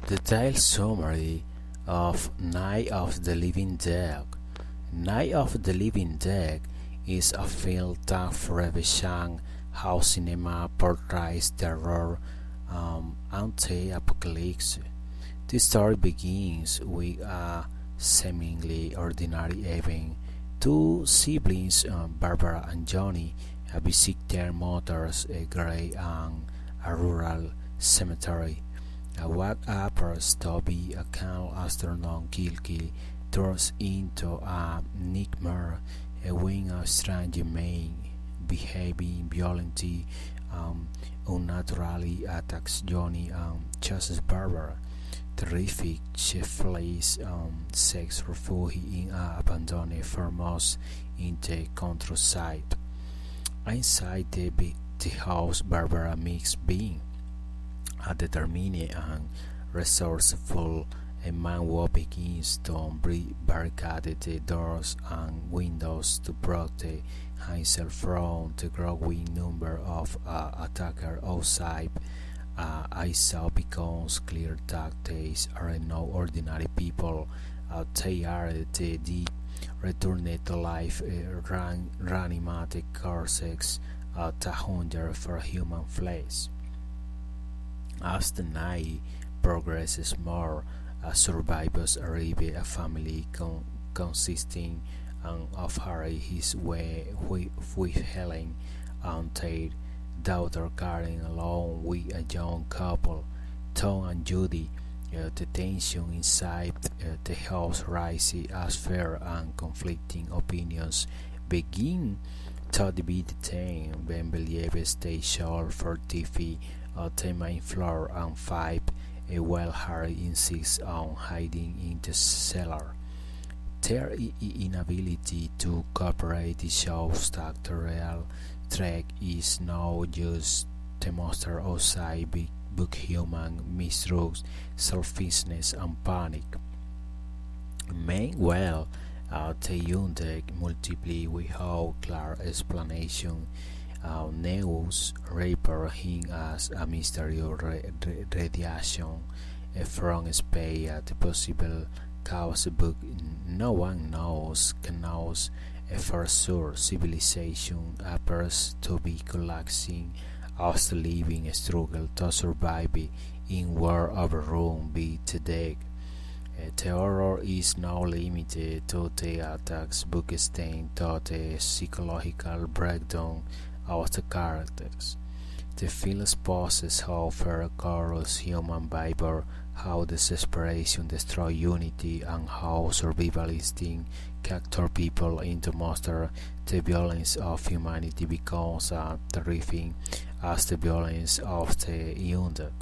Detailed summary of Night of the Living Dead. Night of the Living Dead is a film that revisits how cinema portrays terror anti-apocalypse. The story begins with a seemingly ordinary event. Two siblings, Barbara and Johnny, visit their mother's grave in a rural cemetery. What appears to be a calm afternoon quickly turns into a nightmare when a strange man, behaving violently unnaturally, attacks Johnny and chases Barbara. Terrific, she flees sex refuge in an abandoned farmhouse in the countryside. Inside the house, Barbara meets being a determined and resourceful man who begins to barricade the doors and windows to protect himself from the growing number of attackers outside. It becomes clear that these are no ordinary people. They are the returned to life, reanimated corpses that hunger for human flesh. As the night progresses more, survivors arrive, a family consisting of Harry, his with Helen, and their daughter Karen, along with a young couple, Tom and Judy. The tension inside the house rises as fair and conflicting opinions begin to be detained when believers stay short for TV the main floor and five, while Harry insists on hiding in the cellar. Their inability to cooperate shows that the real threat is not just the monster outside but human mistrust, selfishness, and panic. Meanwhile, the undead multiply without clear explanation. News report him as a mysterious radiation from space at the possible cause, but no one knows for sure. Civilization appears to be collapsing as the living struggle to survive in war overrun by the dead. The horror is not limited to the attacks but extends to the psychological breakdown of the characters. The film exposes how fear corrodes human behavior, how desperation destroys unity, and how survival instinct can turn people into monsters. The violence of humanity becomes as terrifying as the violence of the undead.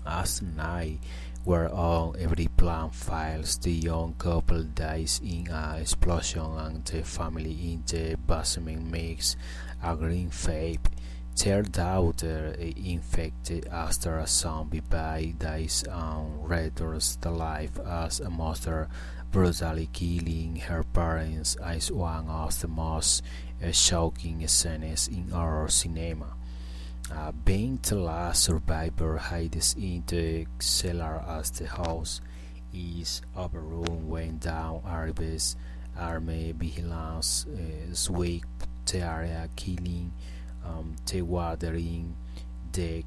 As night wears on, every plan fails. The young couple dies in an explosion, and the family in the basement makes a grim fate. Their daughter, infected after a zombie bite, dies and returns to life as a monster, brutally killing her parents is one of the most shocking scenes in horror cinema. Being the last survivor hides in the cellar as the house is overrun when down arrives. Armed vigilance sweep the area, killing the wandering dead.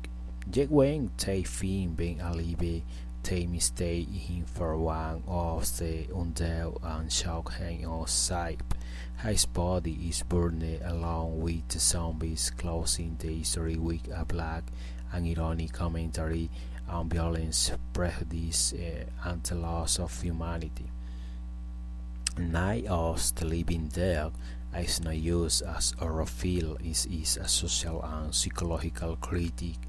Yet when they find being alive, they mistake him for one of the undead and shock him outside. His body is burned along with the zombies, closing the history with a black and ironic commentary on violence, prejudice, and the loss of humanity. Night of the Living Dead is not used as a horror film, it is a social and psychological critique.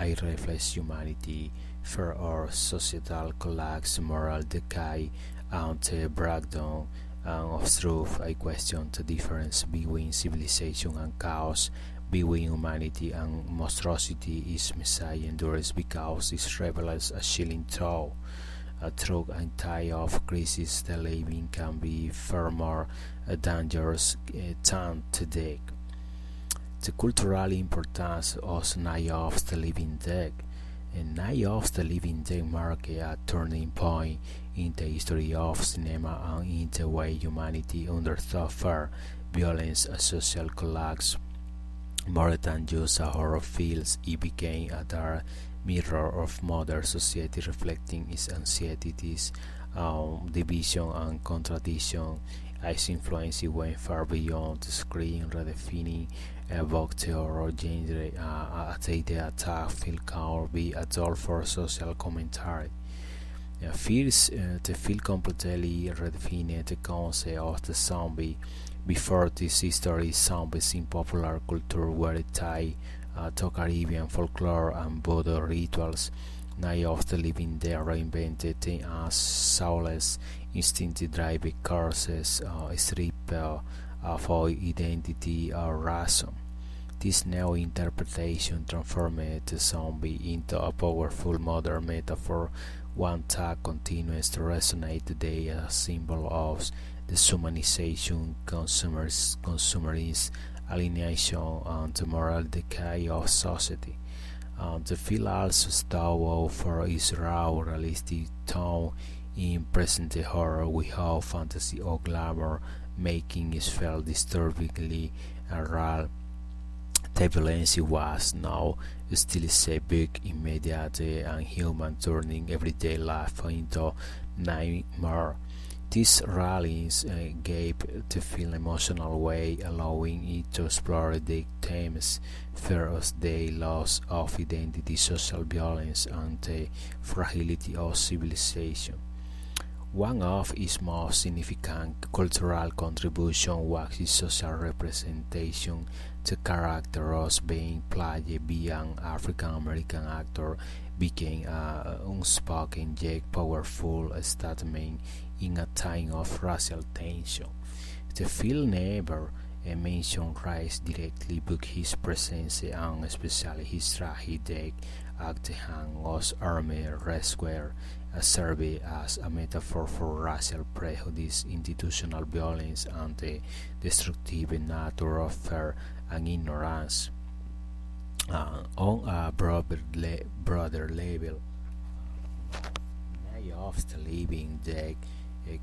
It reflects humanity, for our societal collapse, moral decay, and the breakdown of truth. I question the difference between civilization and chaos, between humanity and monstrosity. Is Messiah endures because it reveals a chilling thought. Through a time of crisis, the living can be far more dangerous than the dead. The cultural importance of Night of the Living Dead. And Night of the Living Dead marked a turning point in the history of cinema and in the way humanity understood fear, violence, and social collapse. More than just a horror film, it became a dark mirror of modern society, reflecting its anxieties, division, and contradiction. Its influence went far beyond the screen, redefining both the horror genre as the attack film can be a tool for social commentary. First, the film completely redefined the concept of the zombie. Before this history, zombies in popular culture were tied to Caribbean folklore and voodoo rituals. Night of the Living Dead reinvented them as soulless, instinct-driven curses stripped of identity or reason. This new interpretation transformed the zombie into a powerful modern metaphor, one that continues to resonate today as a symbol of dehumanization, consumerism, alienation, and the moral decay of society. The film also stood for its raw, realistic tone in present horror without fantasy or glamour, making it feel disturbingly real. The violence was now still big, immediate, and human, turning everyday life into nightmare. These rallies gave the film emotional weight, allowing it to explore the themes fear of the loss of identity, social violence, and the fragility of civilization. One of its most significant cultural contributions was its social representation. The character of being played by an African American actor became an unspoken yet powerful statement in a time of racial tension. The film never mentioned race directly, but his presence and especially his tragic death at the hands of armed rescuers served as a metaphor for racial prejudice, institutional violence, and the destructive nature of fear and ignorance. On a broader level, Night of the Living Dead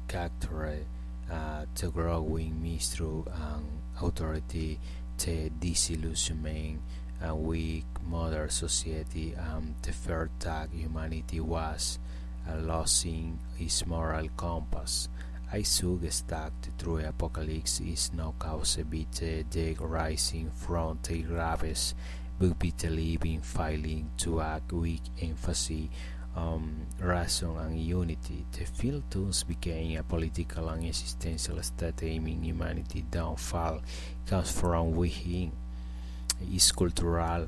captured the growing mistrust and authority, the disillusionment with modern society, and the fear that humanity was losing its moral compass. I suggest that the true apocalypse is not caused by the dead rising from their graves, but by the living failing to act with emphasis, reason, and unity. The film thus became a political and existential statement. Humanity's downfall comes from within. Its cultural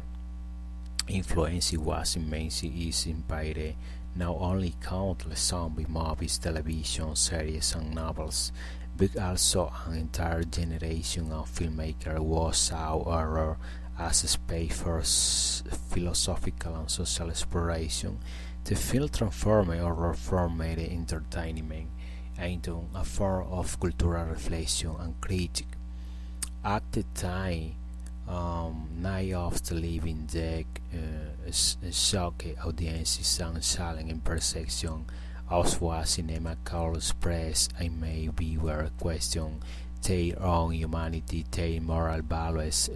influence was immense. It inspired not only countless zombie movies, television series, and novels, but also an entire generation of filmmakers who saw horror as a space for philosophical and social exploration. The film transformed horror from mere entertainment into a form of cultural reflection and critique. At the time, Night of the Living Dead shocked audiences and challenged perception of what cinema could express and made viewers question their own humanity, their moral values,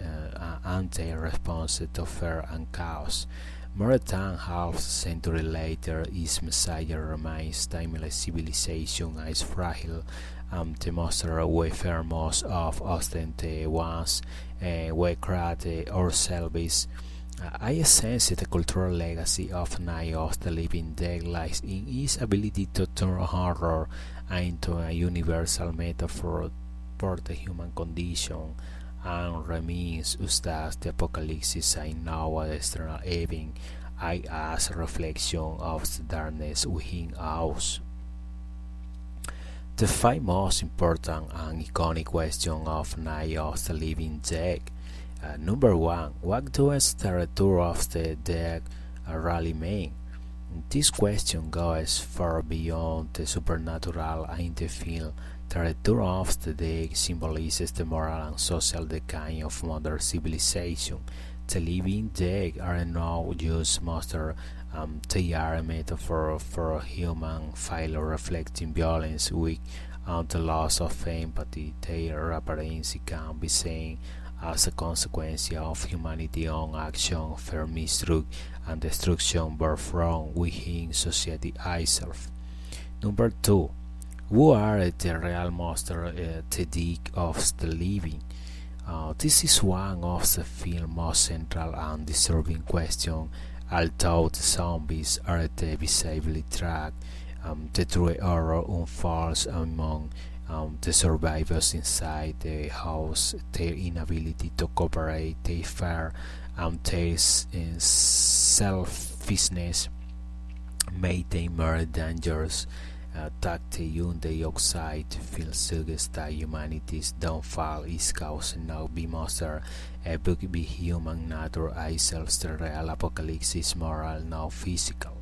and their response to fear and chaos. More than half a century later, its message remains timeless. Civilization is fragile, the monster we fear most of us than the ones we create ourselves. I sense the cultural legacy of Night of the Living Dead lies in its ability to turn horror into a universal metaphor for the human condition, and remains us that the apocalypse is now an external event, as a reflection of the darkness within us. The five most important and iconic questions of Night of the Living Dead. Number one, what does the return of the dead really mean? This question goes far beyond the supernatural in the film. The return of the dead symbolizes the moral and social decline of modern civilization. The living dead are not just monsters, they are a metaphor for human failure reflecting violence, weak, and the loss of empathy. Their appearance can be seen as a consequence of humanity's own action, fear, mistruth, and destruction birth from within society itself. Number 2. Who are the real monsters, the dead of the living? This is one of the film's most central and disturbing questions. Although the zombies are the visibly tracked, the true horror unfolds among the survivors inside the house. Their inability to cooperate, their fear, and their selfishness made them more dangerous. Tactile dioxide feels suggests that humanity's downfall is caused not by monster, but by human nature itself. The real apocalypse is moral, not physical.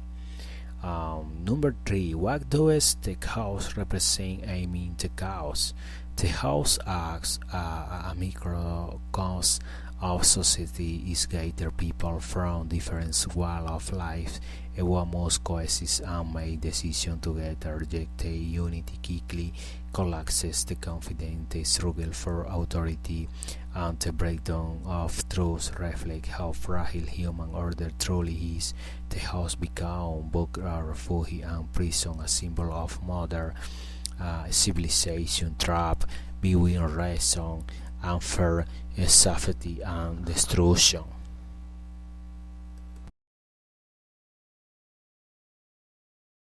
Number 3. What does the house represent? I mean the chaos. The house acts a microcosm of society. Is gather people from different walks of life who must coexist and make decisions together. Yet the unity quickly collapses. The confidence, the struggle for authority, and the breakdown of truth reflect how fragile human order truly is. The house became both a refuge and prison, a symbol of modern civilization trapped between reason and fear, safety and destruction.